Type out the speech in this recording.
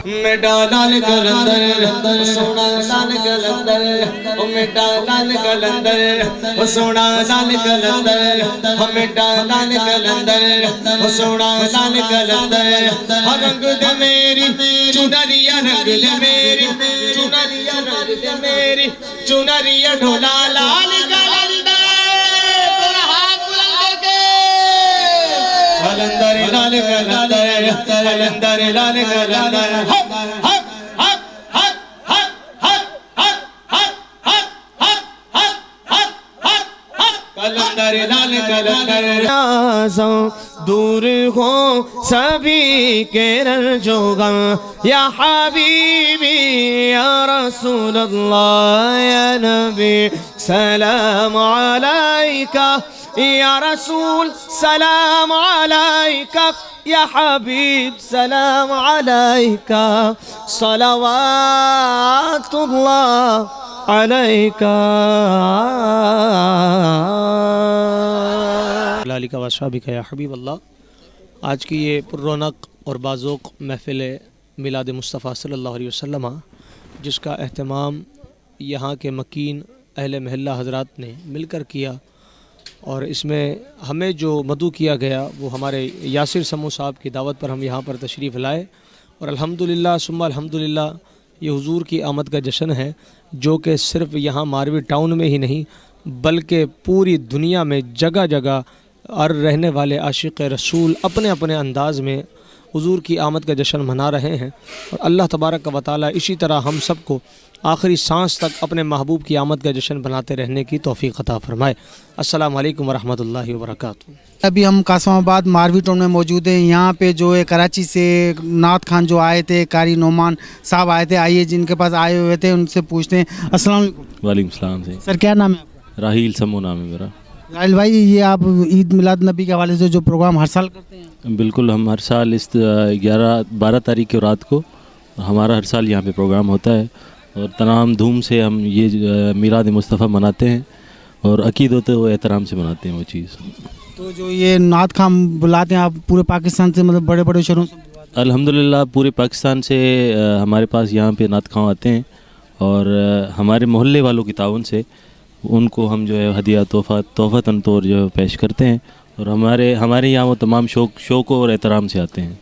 میٹھا لال کلندر سونا لال کلندر میٹھا لال کلندر سونا لال کلندر میٹھا لال کلندر سونا لال کلندر رنگ دے میری چنریا رنگ دے میری چنریا رنگ دے میری چنریا ڈھولا لال کلندر کلندر لال کلندر کلندر لال کلندر کلندر لال کلندر دور ہو سبھی کے رنجوغم یا حبیبی یا رسول اللہ یا نبی سلام علیکہ یا رسول سلام علیکہ یا حبیب سلام علیکہ صلوات اللہ علیکہ علیکہ وصحبہ یا حبیب اللہ۔ آج کی یہ پر رونق اور بازوق محفل میلاد مصطفیٰ صلی اللہ علیہ وسلم جس کا اہتمام یہاں کے مکین اہل محلہ حضرات نے مل کر کیا، اور اس میں ہمیں جو مدعو کیا گیا وہ ہمارے یاسر سمو صاحب کی دعوت پر ہم یہاں پر تشریف لائے، اور الحمدللہ ثم الحمدللہ یہ حضور کی آمد کا جشن ہے جو کہ صرف یہاں ماروی ٹاؤن میں ہی نہیں بلکہ پوری دنیا میں جگہ جگہ اور رہنے والے عاشق رسول اپنے اپنے انداز میں حضور کی آمد کا جشن منا رہے ہیں، اور اللہ تبارک و تعالی اسی طرح ہم سب کو آخری سانس تک اپنے محبوب کی آمد کا جشن بناتے رہنے کی توفیق عطا فرمائے۔ السلام علیکم ورحمۃ اللہ وبرکاتہ۔ ابھی ہم قاسم آباد ماروی ٹاؤن میں موجود ہیں۔ یہاں پہ جو ہے کراچی سے نعت خان جو آئے تھے، قاری نعمان صاحب آئے تھے، آئیے جن کے پاس آئے ہوئے تھے ان سے پوچھتے ہیں۔ السلام علیکم۔ وعلیکم السلام۔ سر کیا نام ہے آپ کا؟ راہیل سمو نام ہے میرا۔ راہیل بھائی، یہ آپ عید میلاد نبی کے حوالے سے جو پروگرام ہر سال کرتے ہیں؟ بالکل، ہم ہر سال اس 12 تاریخ کی رات کو ہمارا ہر سال یہاں پہ پروگرام ہوتا ہے، اور تمام دھوم سے ہم یہ میلاد مصطفیٰ مناتے ہیں، اور عقیدت و احترام سے مناتے ہیں وہ چیز۔ تو جو یہ نعت خان بلاتے ہیں آپ پورے پاکستان سے، مطلب بڑے بڑے شہروں سے بلاتے ہیں؟ الحمدللہ پورے پاکستان سے ہمارے پاس یہاں پہ نعت خان آتے ہیں، اور ہمارے محلے والوں کی تعاون سے ان کو ہم جو ہے ہدیہ تحفہ طور جو ہے پیش کرتے ہیں، اور ہمارے یہاں وہ تمام شوق اور احترام سے آتے ہیں۔